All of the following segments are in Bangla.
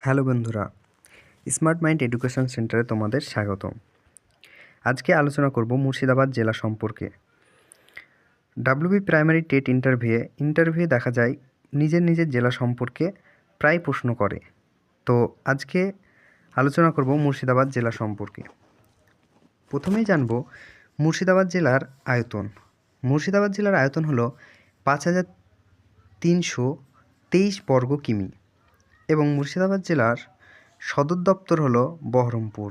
হ্যালো বন্ধুরা, স্মার্ট মাইন্ড এডুকেশন সেন্টারে তোমাদের স্বাগতম। আজকে আলোচনা করব মুর্শিদাবাদ জেলা সম্পর্কে। ডাব্লিউবি প্রাইমারি টেট ইন্টারভিউ দেখা যায় নিজের জেলা সম্পর্কে প্রায় প্রশ্ন করে। তো আজকে আলোচনা করব মুর্শিদাবাদ জেলা সম্পর্কে। প্রথমেই জানব মুর্শিদাবাদ জেলার আয়তন। মুর্শিদাবাদ জেলার আয়তন হলো ৫,৩২৩ বর্গ কিমি এবং মুর্শিদাবাদ জেলার সদর দপ্তর হলো বহরমপুর।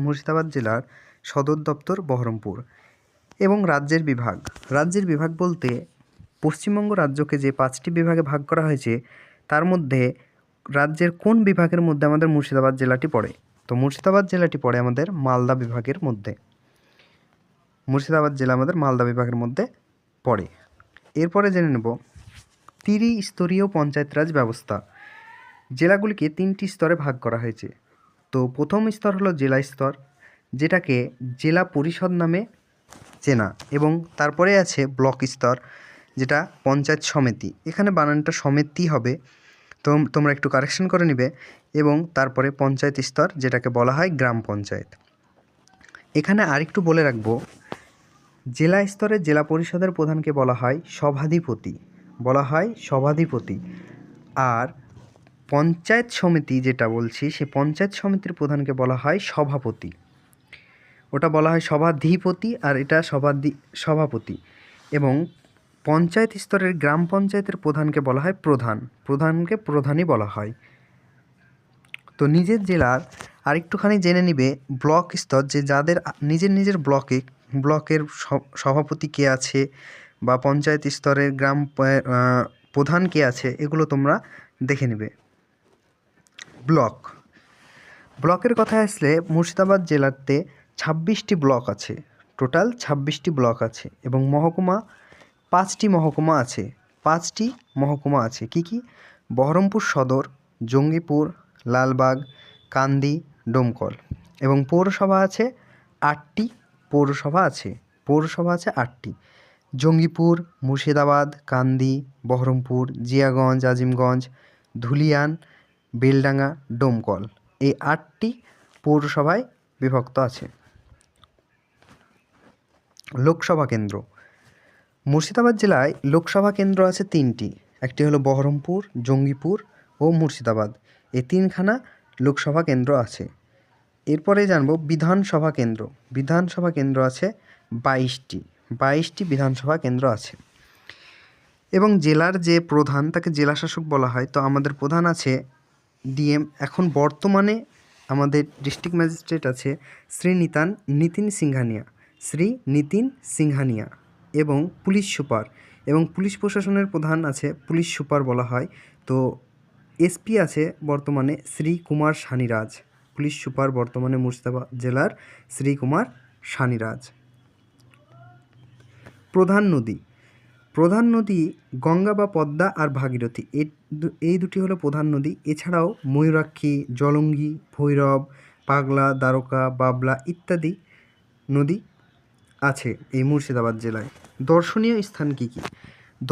মুর্শিদাবাদ জেলার সদর দপ্তর বহরমপুর। এবং রাজ্যের বিভাগ বলতে পশ্চিমবঙ্গ রাজ্যকে যে 5টি বিভাগে ভাগ করা হয়েছে তার মধ্যে রাজ্যের কোন বিভাগের মধ্যে আমাদের মুর্শিদাবাদ জেলাটি পড়ে? তো মুর্শিদাবাদ জেলাটি পড়ে আমাদের মালদা বিভাগের মধ্যে। মুর্শিদাবাদ জেলা আমাদের মালদা বিভাগের মধ্যে পড়ে। এরপরে জেনে নেব ত্রিস্তরীয় পঞ্চায়েত রাজ ব্যবস্থা। জেলাগুলিকে 3টি স্তরে ভাগ করা হয়েছে। তো প্রথম স্তর হলো জেলা স্তর, যেটাকে জেলা পরিষদ নামে চেনা, এবং তারপরে আছে ব্লক স্তর, যেটা পঞ্চায়েত সমিতি। এখানে বানানটা সমিতি হবে, তো তোমরা একটু কারেকশন করে নিবে। এবং তারপরে পঞ্চায়েত স্তর, যেটাকে বলা হয় গ্রাম পঞ্চায়েত। এখানে আরেকটু বলে রাখবো, জেলা স্তরে জেলা পরিষদের প্রধানকে বলা হয় সভাধিপতি। আর পঞ্চায়েত সমিতি যেটা বলছি, সে পঞ্চায়েত সমিতির প্রধানকে বলা হয় সভাপতি। ওটা বলা হয় সভাধিপতি আর এটা সভাপতি। এবং পঞ্চায়েত স্তরের গ্রাম পঞ্চায়েতের প্রধানকে বলা হয় প্রধানকে প্রধানই বলা হয়। তো নিজের জেলার আরেকটুখানি জেনে নিবে ব্লক স্তর, যে যাদের নিজের ব্লকের সভাপতি কে আছে বা পঞ্চায়েত স্তরের গ্রাম প্রধান কে আছে, এগুলো তোমরা দেখে নেবে। ব্লকের কথায় আসলে মুর্শিদাবাদ জেলাতে 26টি ব্লক আছে, টোটাল 26টি ব্লক আছে। এবং মহকুমা 5টি মহকুমা আছে। কি? বহরমপুর সদর, জঙ্গিপুর, লালবাগ, কান্দি, ডোমকল। এবং পৌরসভা আছে 8টি। পৌরসভা আছে 8টি। জঙ্গিপুর, মুর্শিদাবাদ, কান্দি, বহরমপুর, জিয়াগঞ্জ, আজিমগঞ্জ, ধুলিয়ান, বেলডাঙ্গা, ডোমকল, এই 8টি পৌরসভায় বিভক্ত আছে। লোকসভা কেন্দ্র। মুর্শিদাবাদ জেলায় লোকসভা কেন্দ্র আছে 3টি। একটি হলো বহরমপুর, জঙ্গিপুর ও মুর্শিদাবাদ। এই 3খানা লোকসভা কেন্দ্র আছে। এরপরে জানব বিধানসভা কেন্দ্র আছে 22টি বিধানসভা কেন্দ্র আছে। এবং জেলার যে প্রধান, তাকে জেলাশাসক বলা হয়। তো আমাদের প্রধান আছে ডিএম। এখন বর্তমানে আমাদের ডিস্ট্রিক্ট ম্যাজিস্ট্রেট আছে শ্রী নিতিন সিংহানিয়া এবং পুলিশ সুপার, এবং পুলিশ প্রশাসনের প্রধান আছে পুলিশ সুপার বলা হয়। তো এসপি আছে বর্তমানে শ্রী কুমার সানিরাজ। পুলিশ সুপার বর্তমানে মুর্শিদাবাদ জেলার শ্রী কুমার সানিরাজ। প্রধান নদী গঙ্গা বা পদ্মা আর ভাগীরথী, এই দুটি হলো প্রধান নদী। এছাড়াও ময়ূরাক্ষী, জলঙ্গি, ভৈরব, পাগলা, দ্বারকা, বাবলা ইত্যাদি নদী আছে এই মুর্শিদাবাদ জেলায়। দর্শনীয় স্থান কি?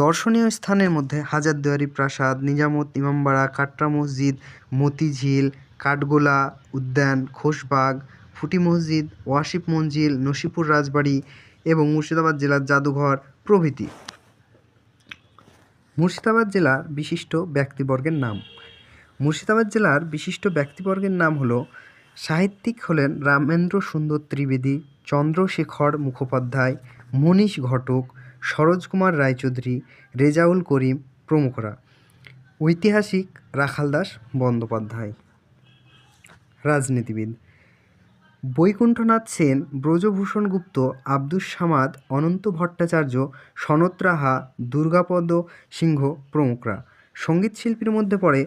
দর্শনীয় স্থানের মধ্যে হাজারদুয়ারি প্রাসাদ, নিজামত ইমামবাড়া, কাটরা মসজিদ, মতিঝিল, কাঠগোলা উদ্যান, খোশবাগ, ফুটি মসজিদ, ওয়াসিফ মঞ্জিল, নসিপুর রাজবাড়ি এবং মুর্শিদাবাদ জেলার জাদুঘর প্রভৃতি। মুর্শিদাবাদ জেলার বিশিষ্ট ব্যক্তিবর্গের নাম হলো, সাহিত্যিক হলেন রামেন্দ্র সুন্দর ত্রিবেদী, চন্দ্রশেখর মুখোপাধ্যায়, মনীষ ঘটক, সরোজ কুমার রায়চৌধুরী, রেজাউল করিম প্রমুখরা। ঐতিহাসিক রাখালদাস বন্দ্যোপাধ্যায়। রাজনীতিবিদ বৈকুণ্ঠনাথ সেন, ব্রজভূষণ গুপ্ত, আব্দুস সামাদ, অনন্ত ভট্টাচার্য, সনত রাহা, দুর্গাপদ সিংহ প্রমুখরা। সঙ্গীত শিল্পীর মধ্যে পড়ে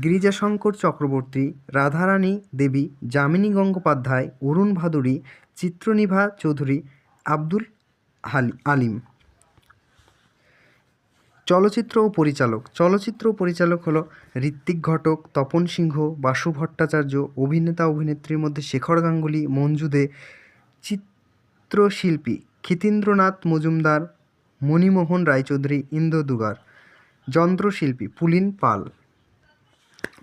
গিরিজাশঙ্কর চক্রবর্তী, রাধারানী দেবী, যামিনী গঙ্গোপাধ্যায়, অরুণ ভাদুড়ী, চিত্রনিভা চৌধুরী, আব্দুল আলিম। চলচ্চিত্র ও পরিচালক হলো ঋত্বিক ঘটক, তপন সিংহ, বাসু ভট্টাচার্য। অভিনেতা অভিনেত্রীর মধ্যে শেখর গাঙ্গুলি, মঞ্জু দে। চিত্রশিল্পী ক্ষিতীন্দ্রনাথ মজুমদার, মণিমোহন রায়চৌধুরী, ইন্দ্র দুগার। যন্ত্রশিল্পী পুলিন পাল।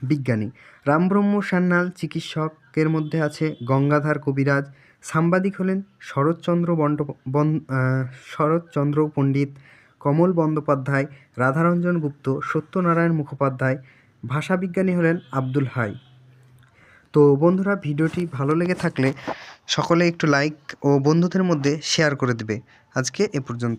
বিজ্ঞানী রামব্রহ্ম সান্যাল। চিকিৎসকের মধ্যে আছে গঙ্গাধর কবিরাজ। সাংবাদিক হলেন শরৎচন্দ্র পণ্ডিত, কমল বন্দ্যোপাধ্যায়, রাধারঞ্জন গুপ্ত, সত্যনারায়ণ মুখোপাধ্যায়। ভাষাবিজ্ঞানী হলেন আব্দুল হাই। তো বন্ধুরা, ভিডিওটি ভালো লেগে থাকলে সকলে একটু লাইক ও বন্ধুদের মধ্যে শেয়ার করে দেবে। আজকে এ পর্যন্ত।